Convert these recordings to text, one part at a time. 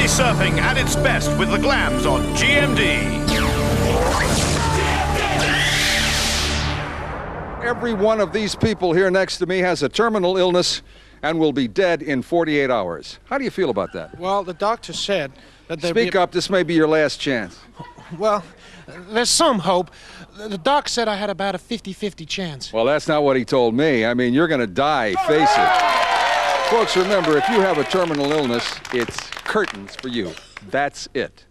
surfing at its best with the Glams on GMD. Every one of these people here next to me has a terminal illness and will be dead in 48 hours. How do you feel about that? Well, the doctor said that they Speak up. This may be your last chance. Well, there's some hope. The doc said I had about a 50-50 chance. Well, that's not what he told me. I mean, you're going to die, face it. Folks, remember, if you have a terminal illness, it's curtains for you. That's it.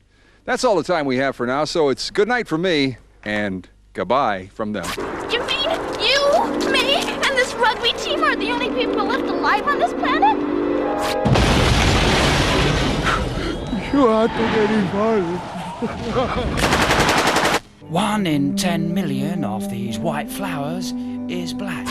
That's all the time we have for now, so it's good night from me and goodbye from them. You mean you, me, and this rugby team are the only people left alive on this planet? You aren't getting farther. 1 in 10 million of these white flowers is black.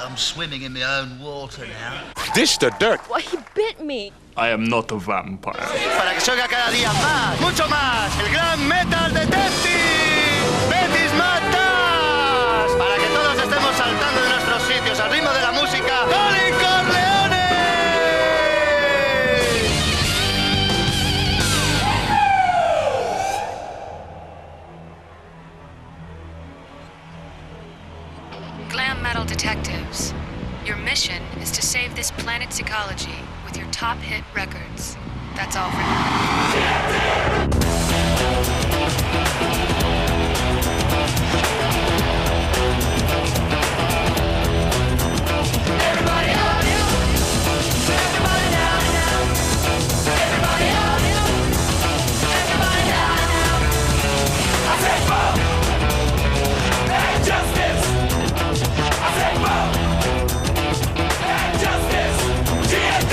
I'm swimming in my own water now. Dish the dirt. Why, he bit me. I am not a vampire. Para que se oiga cada día más, mucho más, el Glam Metal Detective, Betis Matas, para que todos estemos saltando de nuestros sitios al ritmo de la música. ¡Oli Corleone! Glam Metal Detectives. Your mission is to save this planet's ecology with your top hit records. That's all for now. Everybody on you. Everybody down now. Everybody on you. Everybody down now. I said vote and justice. I said vote and justice. GMD.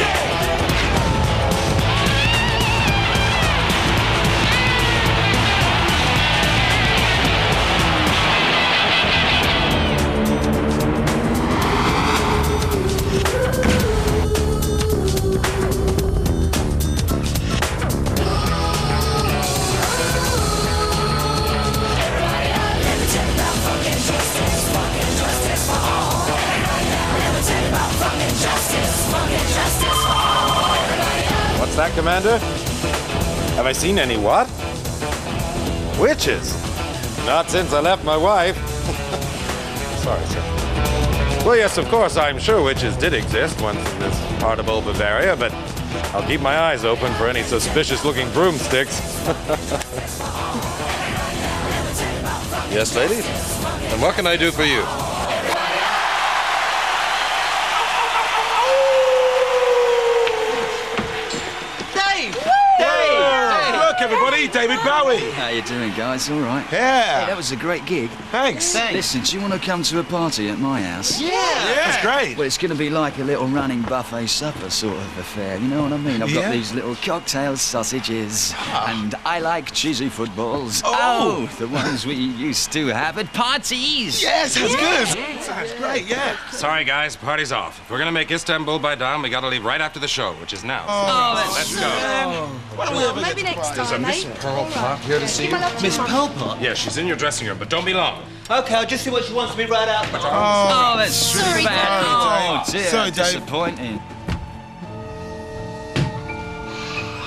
What's that, Commander? Have I seen any what? Witches? Not since I left my wife. Sorry, sir. Well, yes, of course, I'm sure witches did exist once in this part of old Bavaria, but I'll keep my eyes open for any suspicious-looking broomsticks. Yes, ladies? And what can I do for you? Everybody, David Bowie. How you doing, guys? All right. Yeah. Hey, that was a great gig. Thanks. Listen, do you want to come to a party at my house? Yeah. That's great. Well, it's going to be like a little running buffet supper sort of affair, you know what I mean? I've got these little cocktail sausages, and I like cheesy footballs. Oh, the ones we used to have at parties. Yeah, sounds good. Sounds great, yeah. Sorry, guys, party's off. If we're gonna make Istanbul by dawn, we gotta leave right after the show, which is now. Let's go. Well, maybe next time, There's a Miss Pearl Pot here to see you. Miss Pelpot? Yeah, she's in your dressing room, but don't be long. Okay, I'll just see what she wants me right out. Oh, that's really bad. Oh, dear. Sorry, Dave. Disappointing.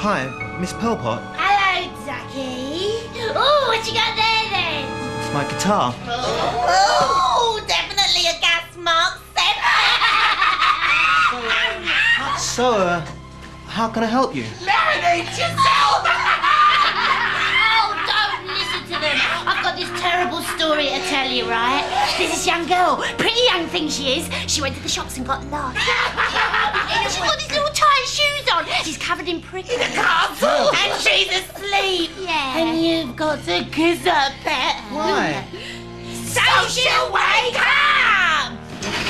Hi, Miss Pelpot. Hello, Ducky. Oh, what you got there then? It's my guitar. Oh, definitely a gas mask then. So, how can I help you? Marinate yourself! Oh, don't listen to them. I've got this terrible story to tell you, right? There's this young girl, pretty young thing she is. She went to the shops and got lost. She's got these little tight shoes on. She's covered in prick in a castle. And she's asleep. Yeah. And you've got to kiss her, pet. Why? So she'll wake up!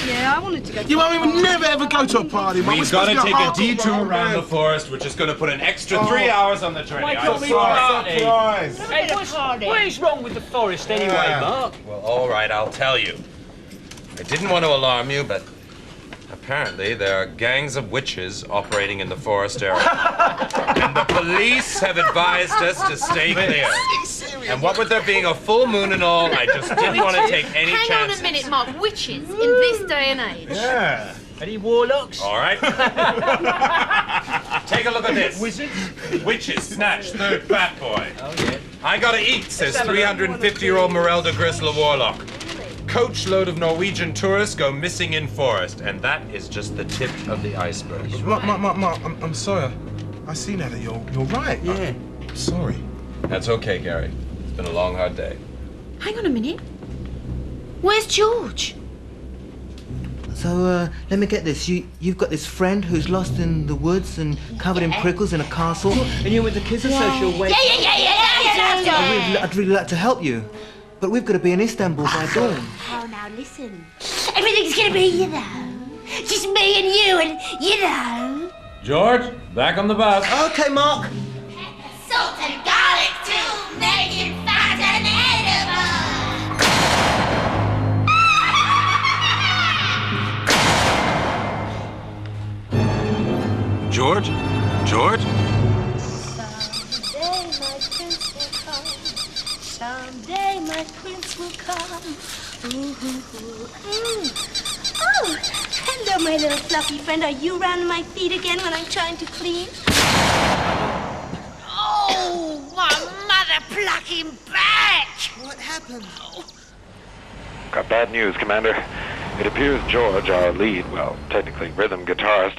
Yeah, I wanted to go to You won't even never ever go to a party, Mum. We've got to take a detour around the forest, which is going to put an extra 3 hours on the journey. I'm sorry. Hey, what is wrong with the forest anyway, Mark? Well, all right, I'll tell you. I didn't want to alarm you, but apparently there are gangs of witches operating in the forest area. And the police have advised us to stay clear. And what with there being a full moon and all, I just didn't want to take any chances. Hang on a minute, Mark. Witches in this day and age. Yeah. Any warlocks? All right. Take a look at this. Wizards? Witches snatch third fat boy. Oh, yeah. I gotta eat, says 350-year-old Morel de Grisla Warlock. Coachload of Norwegian tourists go missing in forest, and that is just the tip of the iceberg. Mark, I'm sorry. I see now that you're right. Yeah. I'm sorry. That's okay, Gary. It's been a long, hard day. Hang on a minute. Where's George? So, let me get this. You've got this friend who's lost in the woods and covered in prickles in a castle, and you went to Kids Social Way. Yeah. I'd really like to help you, but we've got to be in Istanbul by dawn. Oh, now listen. Everything's gonna be, you know, just me and you and, you know. George, back on the bus. Okay, Mark. Salt and garlic to make it fat and edible. George? George? Someday my prince will come. Ooh. Oh, hello, my little fluffy friend. Are you round my feet again when I'm trying to clean? Oh, my mother pluck him back! What happened? Got bad news, Commander. It appears George, our lead, well, technically rhythm guitarist,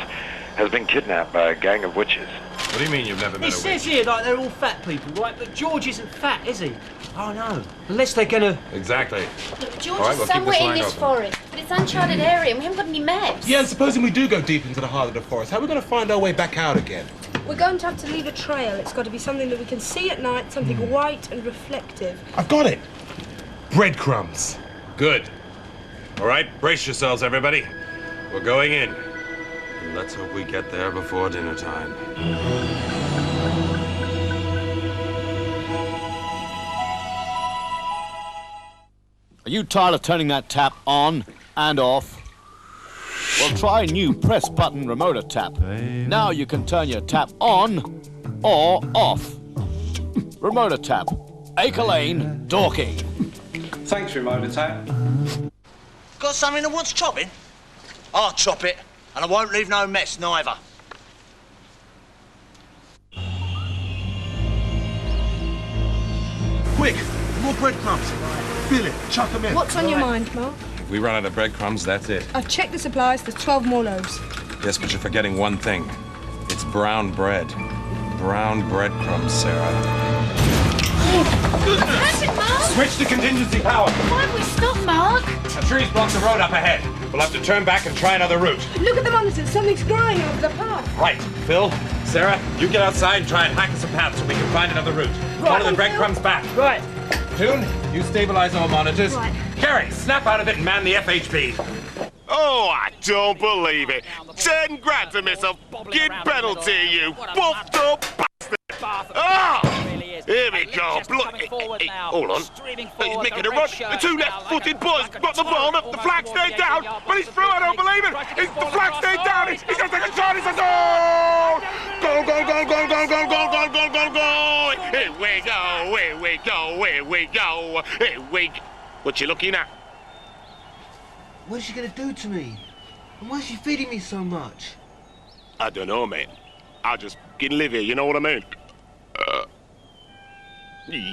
has been kidnapped by a gang of witches. What do you mean you've never met It a says witch? here like they're all fat people, right? But George isn't fat, is he? Oh no. Unless they're gonna. Exactly. Look, George All right, is we'll keep somewhere this in line this open. forest, but it's uncharted area and we haven't got any maps. Yeah, and supposing we do go deep into the heart of the forest, how are we going to find our way back out again? We're going to have to leave a trail. It's got to be something that we can see at night, something white and reflective. I've got it. Breadcrumbs. Good. All right, brace yourselves, everybody. We're going in. And let's hope we get there before dinner time. Are you tired of turning that tap on and off? Well, try new press button remote tap. Now you can turn your tap on or off. Remote tap. Acre Lane, Dorking. Thanks, remote tap. Got something that wants chopping? I'll chop it, and I won't leave no mess, neither. Quick, more breadcrumbs. Fill it, chuck them in. What's on your mind, Mark? If we run out of breadcrumbs, that's it. I've checked the supplies. There's 12 more loaves. Yes, but you're forgetting one thing. It's brown bread. Brown breadcrumbs, Sarah. What's happened, Mark? Switch to contingency power. Why have we stopped, Mark? A tree's blocked the road up ahead. We'll have to turn back and try another route. Look at the monitors. Something's growing over the path. Right. Phil, Sarah, you get outside and try and hack us a path so we can find another route. Follow the breadcrumbs back. Right. Toon, you stabilize all monitors. Right. Gary, snap out of it and man the FHP. Oh, I don't believe it. 10 grand to miss a fucking penalty, you buffed up bastard. Ah! Here we go. Hey, hold on. He's making a run. The two left-footed boys got the ball. The flag stayed down, but he's through. I don't believe it. The flag stayed down. He's going to take a shot. It's a goal! Goal, goal, goal, goal, goal, goal, goal, goal, goal, goal, goal. Here we go. Here we go. Here we go. Here we go. What you looking at? What is she going to do to me? And why is she feeding me so much? I don't know, mate. I just can live here, you know what I mean? Yeah. Are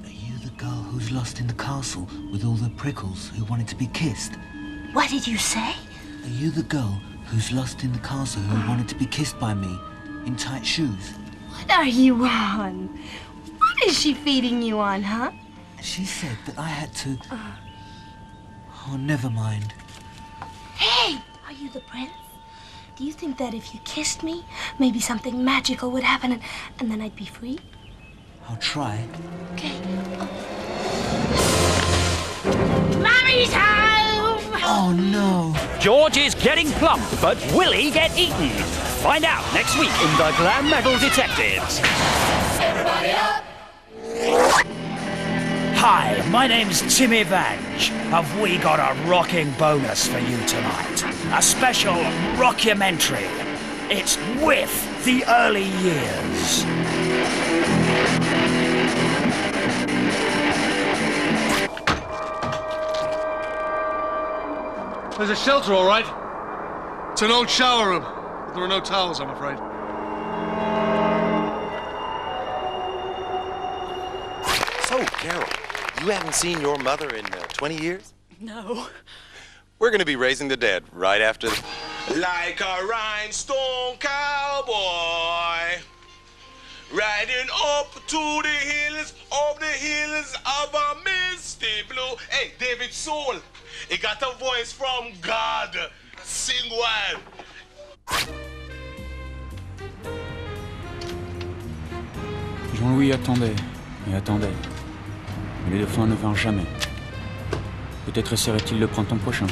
you the girl who's lost in the castle with all the prickles who wanted to be kissed? What did you say? Are you the girl who's lost in the castle who wanted to be kissed by me in tight shoes? What are you on? What is she feeding you on, huh? She said that I had to... Oh, never mind. Hey! Are you the prince? Do you think that if you kissed me, maybe something magical would happen and then I'd be free? I'll try. Okay. Mummy's home! Oh, no. George is getting plump, but will he get eaten? Find out next week in the Glam Metal Detectives. Everybody up! Hi, my name's Timmy Vange. Have we got a rocking bonus for you tonight? A special rockumentary. It's with the early years. There's a shelter, all right. It's an old shower room. There are no towels, I'm afraid. So, Carol, you haven't seen your mother in 20 years? No. We're going to be raising the dead right after this. Like a rhinestone cowboy, riding up to the hills of a misty blue. Hey, David Soul, he got a voice from God. Sing one. Jean-Louis attendait et attendait. Mais les dauphins ne vinrent jamais. Peut-être essaierait-il le printemps prochain.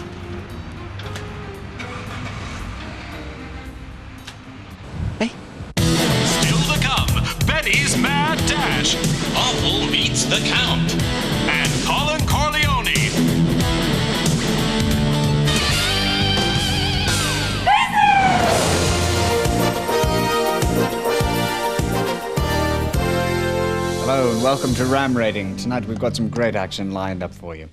Still to come, Betty's Mad Dash. Awful meets the Count. And Colin Corleone. Hello and welcome to Ram Raiding. Tonight we've got some great action lined up for you.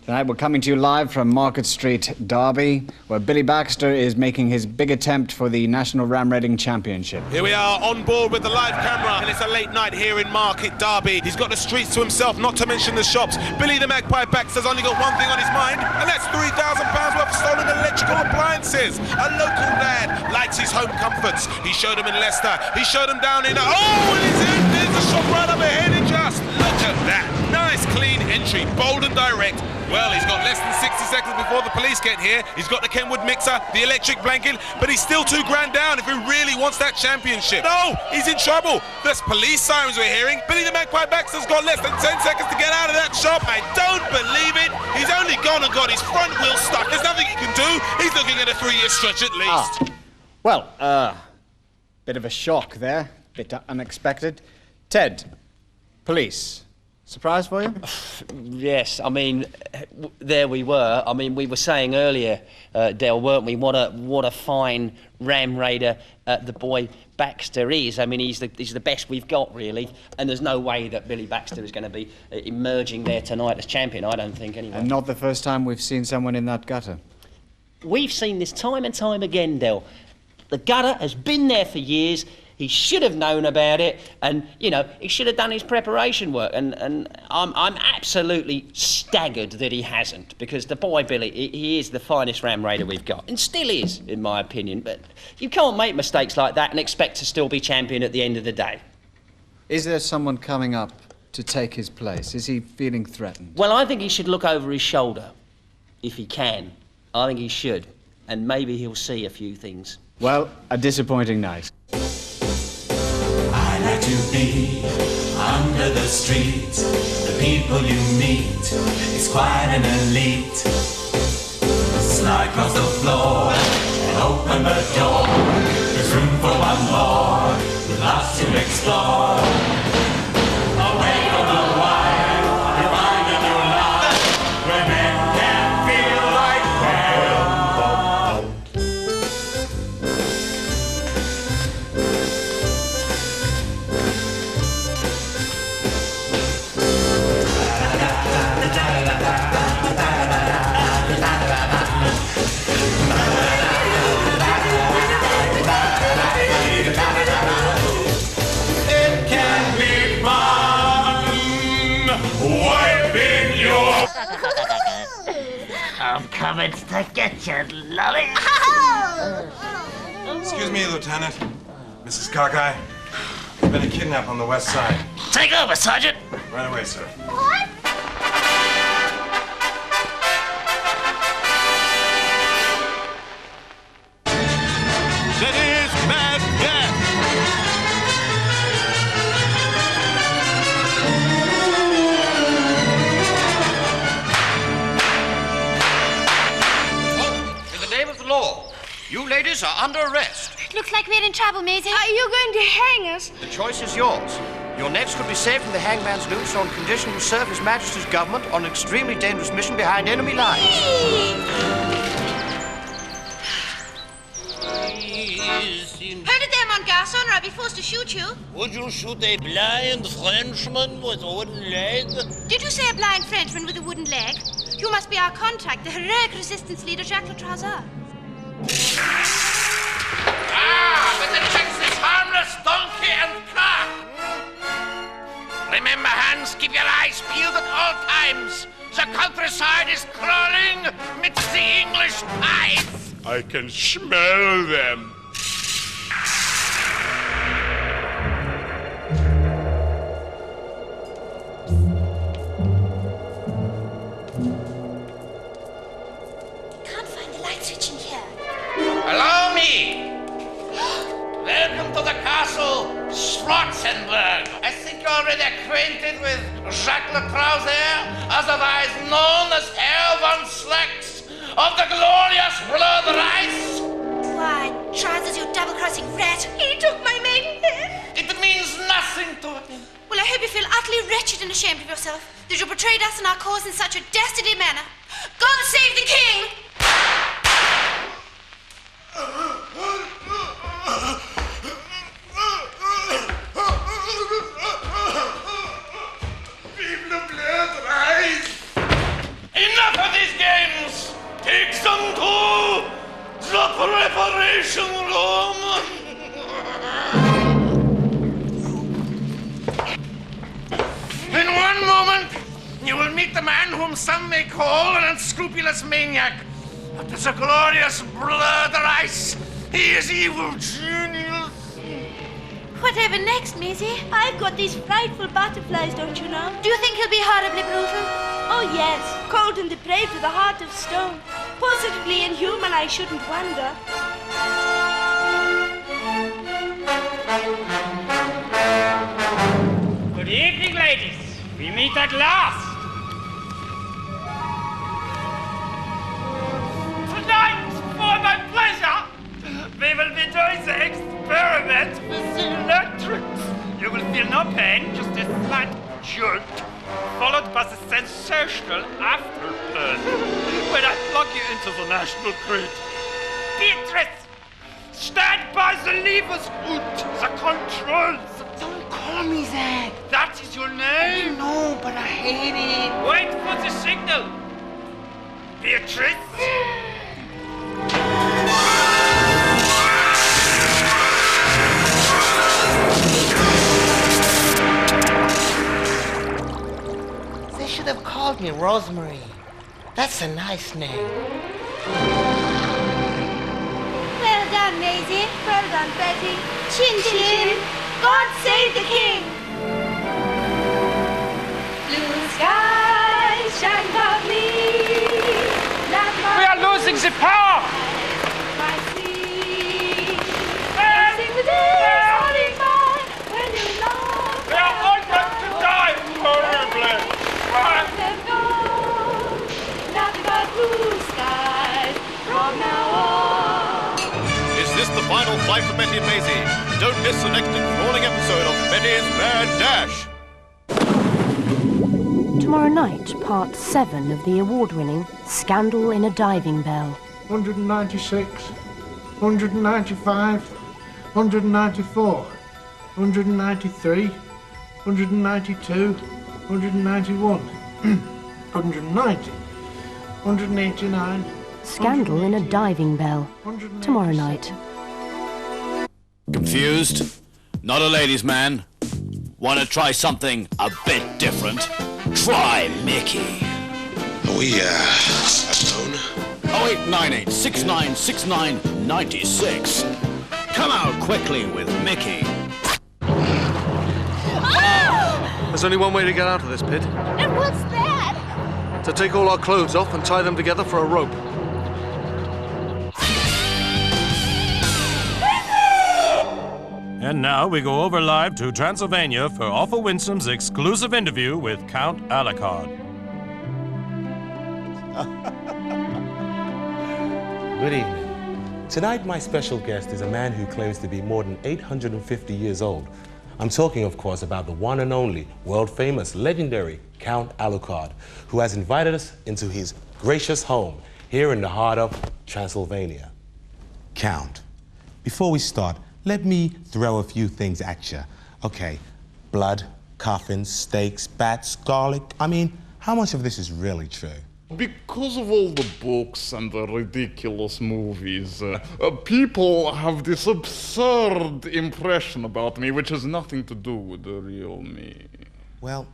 Tonight we're coming to you live from Market Street, Derby, where Billy Baxter is making his big attempt for the National Ram Raiding Championship. Here we are on board with the live camera, and it's a late night here in Market Derby. He's got the streets to himself, not to mention the shops. Billy the Magpie Baxter's only got one thing on his mind, and that's £3,000 worth of stolen electrical appliances. A local lad likes his home comforts. He showed them in Leicester. He showed them down in... Oh, and he's in! There's a shop right up ahead, and just look at that. Nice, clean entry, bold and direct. Well, he's got less than 60 seconds before the police get here. He's got the Kenwood mixer, the electric blanket, but he's still $2 grand down if he really wants that championship. No, he's in trouble. There's police sirens we're hearing. Billy the Magpie Baxter's got less than 10 seconds to get out of that shop. I don't believe it. He's only gone and got his front wheel stuck. There's nothing he can do. He's looking at a 3-year stretch at least. Well, bit of a shock there. Bit unexpected. Ted, police. Surprise for you? Yes, I mean, there we were. I mean, we were saying earlier, Del, weren't we? What a fine Ram Raider the boy Baxter is. I mean, he's the best we've got, really. And there's no way that Billy Baxter is going to be emerging there tonight as champion, I don't think, anyway. And not the first time we've seen someone in that gutter. We've seen this time and time again, Del. The gutter has been there for years. He should have known about it, and, you know, he should have done his preparation work, and I'm absolutely staggered that he hasn't, because the boy Billy, he is the finest Ram Raider we've got, and still is, in my opinion, but you can't make mistakes like that and expect to still be champion at the end of the day. Is there someone coming up to take his place? Is he feeling threatened? Well, I think he should look over his shoulder, if he can. I think he should, and maybe he'll see a few things. Well, a disappointing night. I like to be under the street. The people you meet is quite an elite. Slide across the floor and open the door. There's room for one more with lots to explore. Away from the wire, you find a new life where men can feel like hell. It can be fun wiping your... I'm coming to get you, lolly. Excuse me, Lieutenant. Mrs. Cockeye. There's been a kidnap on the west side. Take over, Sergeant. Right away, sir. What? That is Mad Dash. In the name of the law, you ladies are under arrest. Looks like we're in trouble, matey. Are you going to hang us? The choice is yours. Your necks could be saved from the hangman's noose on condition you serve His Majesty's government on an extremely dangerous mission behind enemy lines. Is blind. Hold it there, mon garçon, or I'll be forced to shoot you. Would you shoot a blind Frenchman with a wooden leg? Did you say a blind Frenchman with a wooden leg? You must be our contact, the heroic resistance leader, Jacques Le Trouser. But the checks is harmless, donkey and cock. Remember, Hans, keep your eyes peeled at all times. The countryside is crawling midst the English pies. I can smell them. Can't find the light switch in here. Allow me. Welcome to the castle, Schwarzenberg. I think you're already acquainted with Jacques Le Trouser, otherwise known as Herr von Slacks of the glorious blood rice. Why, Trousers, you double-crossing rat. He took my maidenhead. It means nothing to him. Well, I hope you feel utterly wretched and ashamed of yourself that you betrayed us and our cause in such a dastardly manner. God save the king! Vive le blood rice! Enough of these games! Take them to the preparation room! In one moment, you will meet the man whom some may call an unscrupulous maniac. But it's a glorious blood rice. He is evil genius. Whatever next, Maisie? I've got these frightful butterflies, don't you know? Do you think he'll be horribly brutal? Oh, yes. Cold and depraved with a heart of stone. Positively inhuman, I shouldn't wonder. Good evening, ladies. We meet at last. Tonight, for my pleasure, we will be doing the experiment with the electrics. You will feel no pain, just a slight jolt, followed by the sensational afterburn when I plug you into the national grid. Beatrice, stand by the levers and the controls. Don't call me that. That is your name? No, but I hate it. Wait for the signal. Beatrice? They should have called me Rosemary. That's a nice name. Well done, Maisie. Well done, Betty. Chin chin. God save the king. Blue skies shine proudly. We are losing the power! My sea. Sing the day falling by when you love. We are all going to die horribly! Let go. Nothing but blue skies from now on. Is this the final flight for Betty and Maisie? Don't miss the next enthralling episode of Betty's Mad Dash. Tomorrow night, part 7 of the award-winning Scandal in a Diving Bell. 196, 195, 194, 193, 192, 191, 190, 189. Scandal in a Diving Bell. Tomorrow night. Confused? Not a ladies' man? Want to try something a bit different? Try Mickey. Are we, alone? 0898 6969 96. Come out quickly with Mickey. There's only one way to get out of this pit. And what's that? To take all our clothes off and tie them together for a rope. And now we go over live to Transylvania for Awful Winsome's exclusive interview with Count Alucard. Good evening. Tonight, my special guest is a man who claims to be more than 850 years old. I'm talking, of course, about the one and only, world-famous, legendary Count Alucard, who has invited us into his gracious home here in the heart of Transylvania. Count, before we start, let me throw a few things at you. Okay, blood, coffins, steaks, bats, garlic. I mean, how much of this is really true? Because of all the books and the ridiculous movies, people have this absurd impression about me, which has nothing to do with the real me. Well,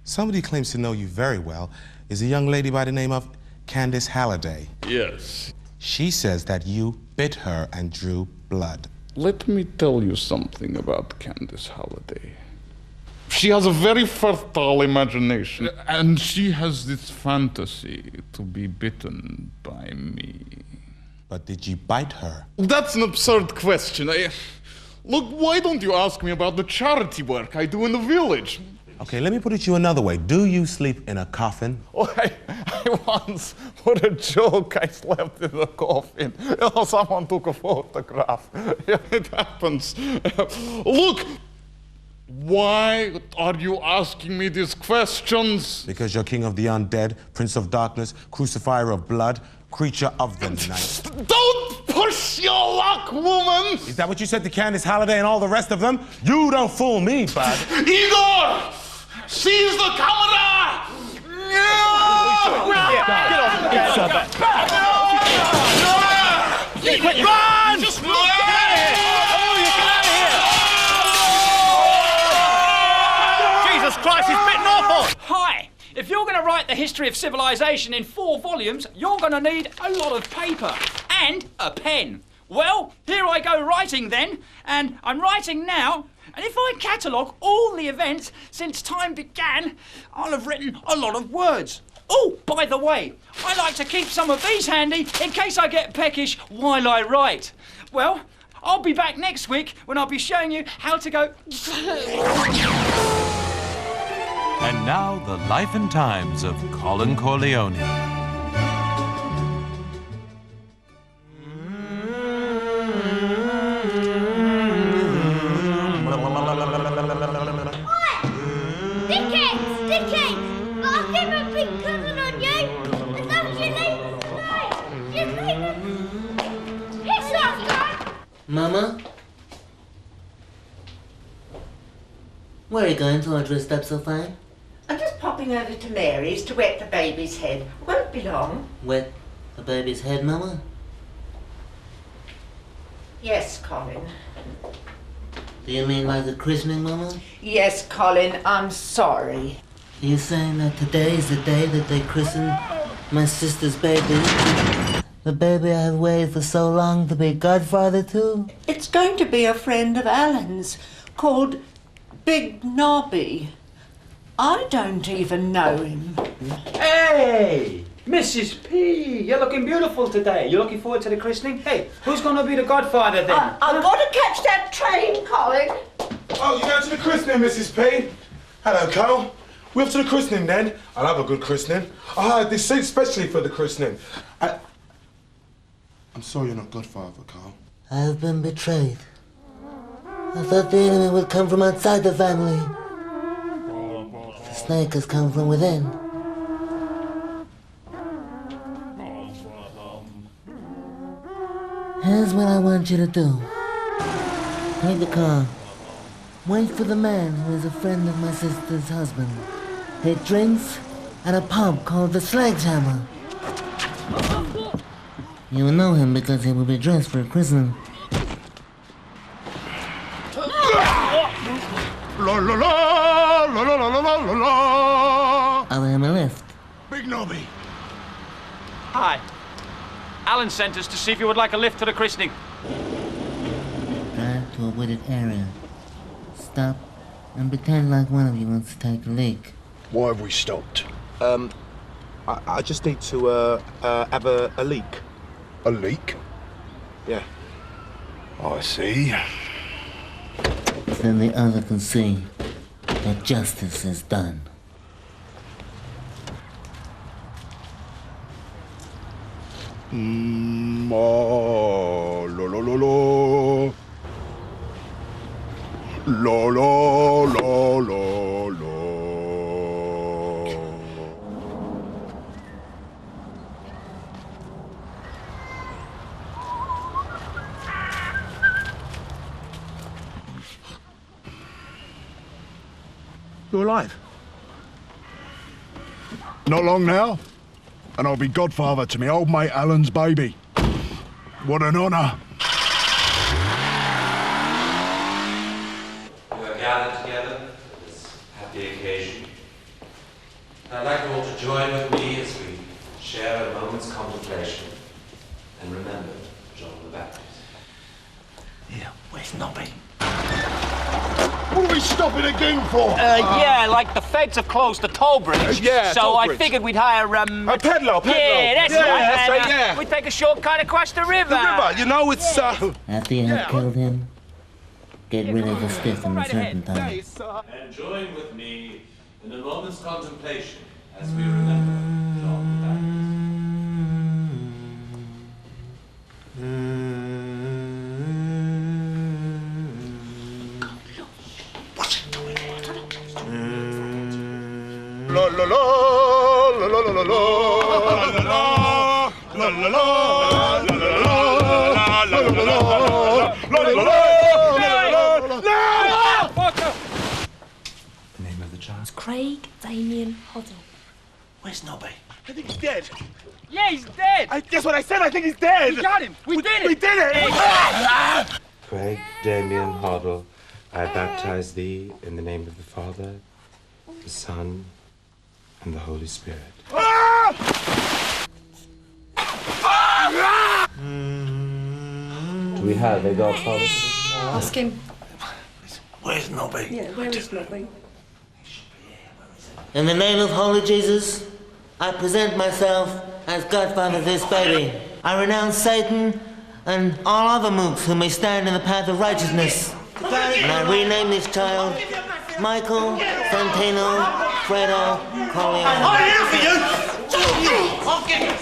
somebody claims to know you very well is a young lady by the name of Candace Halliday. Yes. She says that you bit her and drew blood. Let me tell you something about Candace Halliday. She has a very fertile imagination, and she has this fantasy to be bitten by me. But did you bite her? That's an absurd question. Look, why don't you ask me about the charity work I do in the village? Okay, let me put it to you another way. Do you sleep in a coffin? Oh, I once, for a joke, I slept in a coffin. Oh, someone took a photograph. It happens. Look! Why are you asking me these questions? Because you're king of the undead, prince of darkness, crucifier of blood, creature of the night. Don't push your luck, woman! Is that what you said to Candace Halliday and all the rest of them? You don't fool me, bud. Igor! Seize the camera! Run! Just run! Christ, it's bitten awful! Hi! If you're going to write the history of civilization in 4 volumes, you're going to need a lot of paper and a pen. Well, here I go writing then, and I'm writing now, and if I catalogue all the events since time began, I'll have written a lot of words. Oh, by the way, I like to keep some of these handy in case I get peckish while I write. Well, I'll be back next week when I'll be showing you how to go... And now, the life and times of Colin Corleone. Dicky! I'll give a big cousin on you! Is that what you need? You need piss off, Dad! Mama? Where are you going to all dressed up so fine? I'm just popping over to Mary's to wet the baby's head. Won't be long. Wet the baby's head, Mama? Yes, Colin. Do you mean like the christening, Mama? Yes, Colin, I'm sorry. Are you saying that today is the day that they christened my sister's baby? The baby I have waited for so long to be godfather to? It's going to be a friend of Alan's called Big Nobby. I don't even know him. Hey! Mrs. P, you're looking beautiful today. You're looking forward to the christening? Hey, who's going to be the godfather then? I've got to catch that train, Colin. Oh, you're going to the christening, Mrs. P? Hello, Carl. We're off to the christening then. I'll have a good christening. I hired this seat specially for the christening. I'm sorry you're not godfather, Carl. I have been betrayed. I thought the enemy would come from outside the family. The snake has come from within. Here's what I want you to do. Take the car. Wait for the man who is a friend of my sister's husband. He drinks at a pub called the Sledgehammer. You will know him because he will be dressed for a christening. La la la la la la la la la. I'll have a lift. Big Nobby. Hi. Alan sent us to see if you would like a lift to the christening. Drive to a wooded area. Stop and pretend like one of you wants to take a leak. Why have we stopped? I just need to have a leak. A leak? Yeah. I see. Then the other can see that justice is done. La la la la. La la la la la. You're alive? Not long now, and I'll be godfather to me old mate Alan's baby. What an honour. We are gathered together for this happy occasion. I'd like you all to join with me as we share a moment's contemplation and remember John the Baptist. Yeah, where's Nobby? What are we stopping again for? Yeah, like the feds have closed the toll bridge. Yeah, so toll I bridge. figured we'd hire A peddler. Yeah, that's Yeah, right. that's and, right, yeah. We'd take a shortcut across the river. The river, you know, it's After you have killed him, get rid of the stick and the serpentine. And join with me in a moment's contemplation as we remember John the Baptist. La la la la la la la la la la The name of the child? It's Craig Damien Hoddle. Where's Nobby? I think he's dead. Yeah, he's dead. That's what I said. I think he's dead. We got him. We did it. We did it. Craig Damien Hoddle, I baptize thee in the name of the Father, the Son, and the Holy Spirit. Do we have a godfather? Ask him. Where's Nobby? Yeah, where is Nobby? In the name of Holy Jesus, I present myself as godfather of this baby. I renounce Satan and all other mooks who may stand in the path of righteousness. And I rename this child Michael Santino Fredo Corleone. I'm here for you! I'll get him!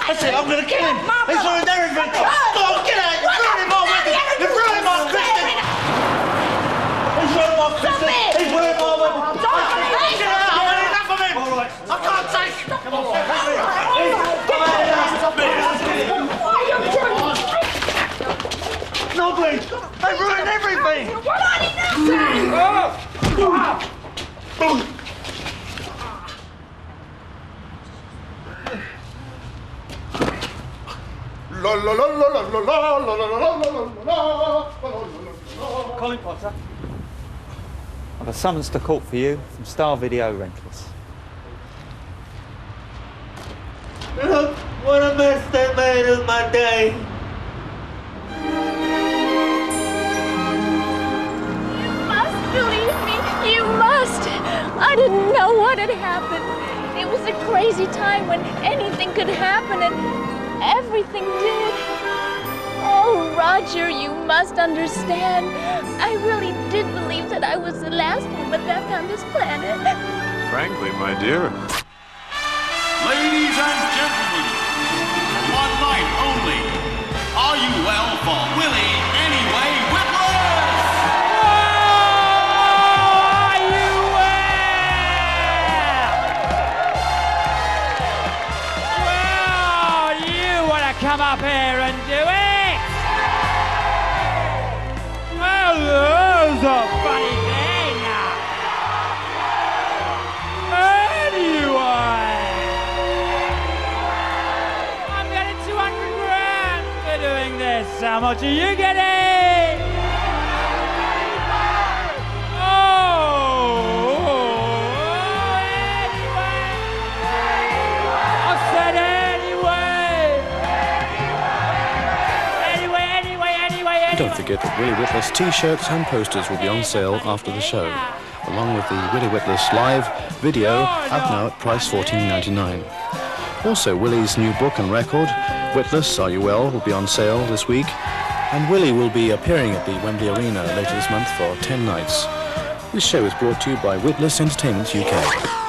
That's it, I'm gonna kill him! He's ruined everything! Go on, get out! You've ruined my wedding! You've ruined my Christmas! He's ruined my Christmas! He's ruined my wedding! Get out! I've had enough of him! All right. I can't take it! Come on! I've had enough of him! Nobby! They ruined everything! What are you now? La la la la la la la la la la. Colin Potter. I've a summons to court for you from Star Video Rentals. Look what a mess they made of my day. You must believe me. You must. I didn't know what had happened. It was a crazy time when anything could happen and everything did. Oh, Roger, you must understand. I really did believe that I was the last woman left on this planet. Frankly, my dear. Ladies and gentlemen, one night only. Are you well for Willie Anyway Whitworth? Are you well? Well, you want to come up here and do it? Well, that's a funny thing. Anyway, I'm getting 200 grand for doing this. How much are you getting? Don't forget that Willie Witless t-shirts and posters will be on sale after the show, along with the Willie Witless live video out now at price $14.99. Also, Willie's new book and record, Witless, Are You Well?, will be on sale this week, and Willie will be appearing at the Wembley Arena later this month for 10 nights. This show is brought to you by Witless Entertainment UK.